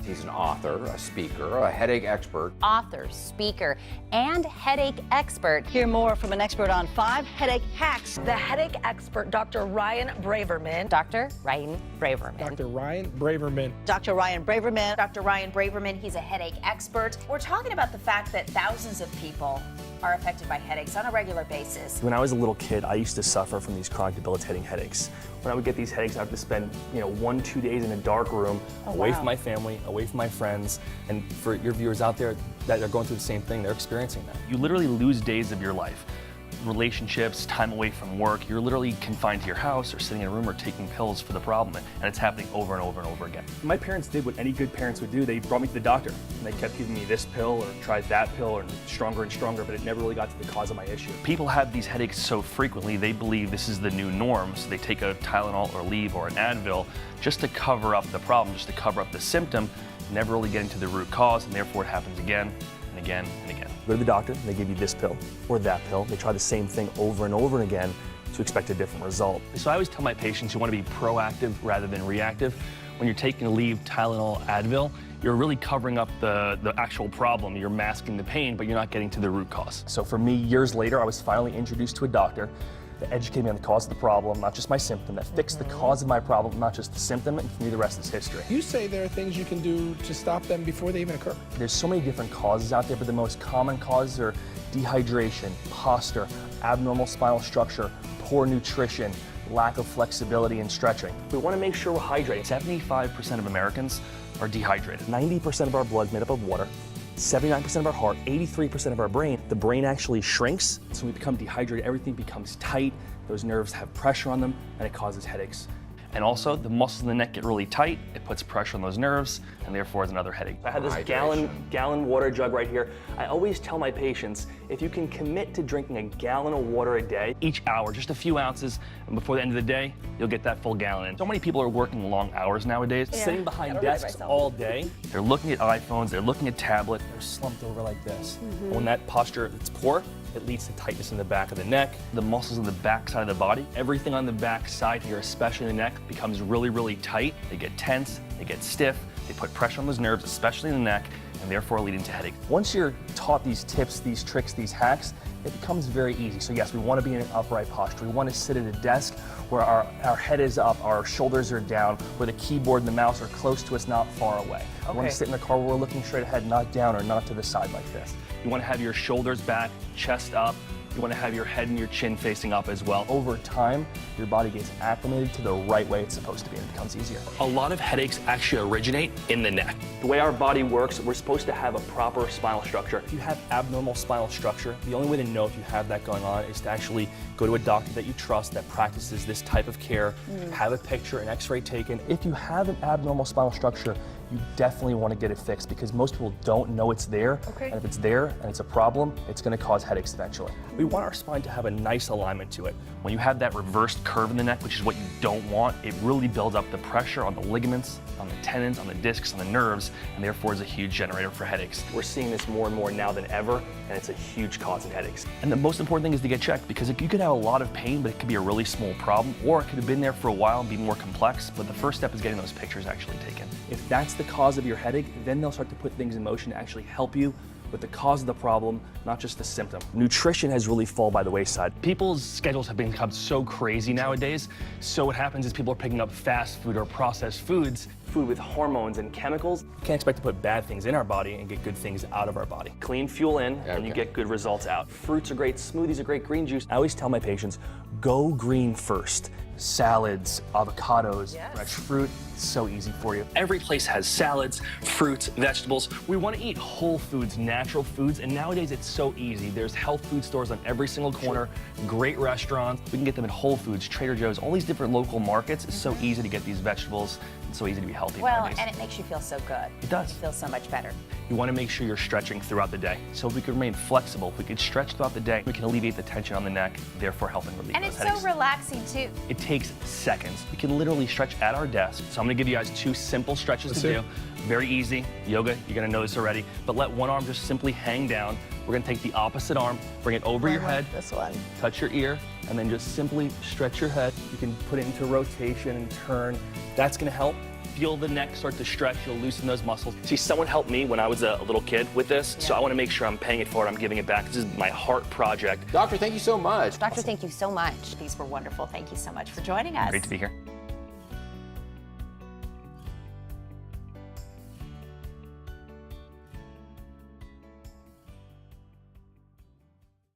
He's an author, a speaker, a headache expert. Author, speaker, and headache expert. Hear more from an expert on 5 headache hacks. The headache expert, Dr. Ryan Braverman. Dr. Ryan Braverman. Dr. Ryan Braverman. Dr. Ryan Braverman. Dr. Ryan Braverman, he's a headache expert. We're talking about the fact that thousands of people are affected by headaches on a regular basis. When I was a little kid, I used to suffer from these chronic debilitating headaches. When I would get these headaches, I would have to spend 1-2 days in a dark room, away from my family, away from my friends. And for your viewers out there that are going through the same thing, they're experiencing that. You literally lose days of your life. Relationships, time away from work, you're literally confined to your house or sitting in a room or taking pills for the problem, and it's happening over and over and over again. My parents did what any good parents would do. They brought me to the doctor, and they kept giving me this pill or tried that pill and stronger, but it never really got to the cause of my issue. People have these headaches so frequently, they believe this is the new norm, so they take a Tylenol or Aleve or an Advil just to cover up the problem, just to cover up the symptom, never really getting to the root cause, and therefore it happens again and again and again. Go to the doctor, they give you this pill or that pill. They try the same thing over and over again to expect a different result. So I always tell my patients you want to be proactive rather than reactive. When you're taking Aleve, Tylenol, Advil, you're really covering up the actual problem. You're masking the pain, but you're not getting to the root cause. So for me, years later, I was finally introduced to a doctor that educated me on the cause of the problem, not just my symptom, that fixed the cause of my problem, not just the symptom, and for me, the rest is history. You say there are things you can do to stop them before they even occur. There's so many different causes out there, but the most common causes are dehydration, posture, abnormal spinal structure, poor nutrition, lack of flexibility and stretching. We want to make sure we're hydrated. 75% of Americans are dehydrated. 90% of our blood is made up of water. 79% of our heart, 83% of our brain. The brain actually shrinks, so we become dehydrated, everything becomes tight, those nerves have pressure on them, and it causes headaches. And also, the muscles in the neck get really tight, it puts pressure on those nerves, and therefore it's another headache. I have this gallon water jug right here. I always tell my patients, if you can commit to drinking a gallon of water a day, each hour, just a few ounces, and before the end of the day, you'll get that full gallon in. So many people are working long hours nowadays, sitting behind desks all day. They're looking at iPhones, they're looking at tablets, they're slumped over like this. When that posture is poor, it leads to tightness in the back of the neck, the muscles in the back side of the body. Everything on the back side here, especially the neck, becomes really, really tight. They get tense, they get stiff, they put pressure on those nerves, especially in the neck, and therefore leading to headache. Once you're taught these tips, these tricks, these hacks, it becomes very easy. So yes, we want to be in an upright posture. We want to sit at a desk where our head is up, our shoulders are down, where the keyboard and the mouse are close to us, not far away. We want to sit in the car where we're looking straight ahead, not down or not to the side like this. You want to have your shoulders back, chest up. You want to have your head and your chin facing up as well. Over time, your body gets acclimated to the right way it's supposed to be, and it becomes easier. A lot of headaches actually originate in the neck. The way our body works, we're supposed to have a proper spinal structure. If you have abnormal spinal structure, the only way to know if you have that going on is to actually go to a doctor that you trust that practices this type of care, have a picture, an x-ray taken. If you have an abnormal spinal structure, you definitely want to get it fixed because most people don't know it's there. And if it's there and it's a problem, it's going to cause headaches eventually. We want our spine to have a nice alignment to it. When you have that reversed curve in the neck, which is what you don't want, it really builds up the pressure on the ligaments, on the tendons, on the discs, on the nerves, and therefore is a huge generator for headaches. We're seeing this more and more now than ever, and it's a huge cause of headaches. And the most important thing is to get checked because you could have a lot of pain, but it could be a really small problem, or it could have been there for a while and be more complex, but the first step is getting those pictures actually taken. If that's the cause of your headache, then they'll start to put things in motion to actually help you with the cause of the problem, not just the symptom. Nutrition has really fallen by the wayside. People's schedules have become so crazy nowadays, so what happens is people are picking up fast food or processed foods, food with hormones and chemicals. You can't expect to put bad things in our body and get good things out of our body. Clean fuel in, and you get good results out. Fruits are great, smoothies are great, green juice. I always tell my patients, go green first. Salads, avocados, fresh fruit, it's so easy for you. Every place has salads, fruits, vegetables. We want to eat whole foods, natural foods, and nowadays it's so easy. There's health food stores on every single corner, great restaurants. We can get them at Whole Foods, Trader Joe's, all these different local markets. It's so easy to get these vegetables. It's so easy to be healthy nowadays. And it makes you feel so good. It does. You feel so much better. You want to make sure you're stretching throughout the day. So if we can remain flexible, if we can stretch throughout the day, we can alleviate the tension on the neck, therefore helping relieve And those it's headaches. so relaxing too. It takes seconds. We can literally stretch at our desk. So I'm gonna give you guys 2 simple stretches to do. Very easy. Yoga, you're gonna know this already. But let one arm just simply hang down. We're gonna take the opposite arm, Bring it over your head, This one. touch your ear, and then just simply stretch your head. You can put it into rotation and turn. That's gonna help. Feel the neck start to stretch, you'll loosen those muscles. See, someone helped me when I was a little kid with this, so I wanna make sure I'm paying it forward, I'm giving it back. This is my heart project. Doctor, thank you so much. Doctor, thank you so much. These were wonderful. Thank you so much for joining us. Great to be here.